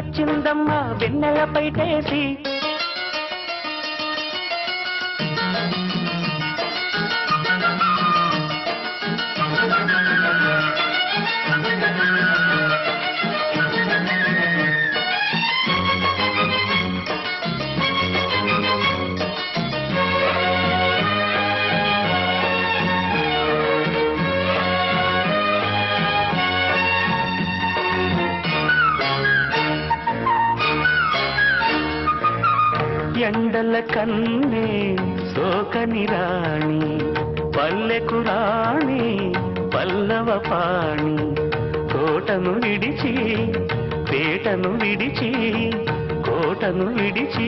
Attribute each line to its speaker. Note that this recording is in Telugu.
Speaker 1: వచ్చిందమ్మా వెన్నెల పైటేసి ఎండల కన్నే సోకని రాణి పల్లెకు రాణి పల్లవ పాణి కోటను విడిచి పేటను విడిచి కోటను విడిచి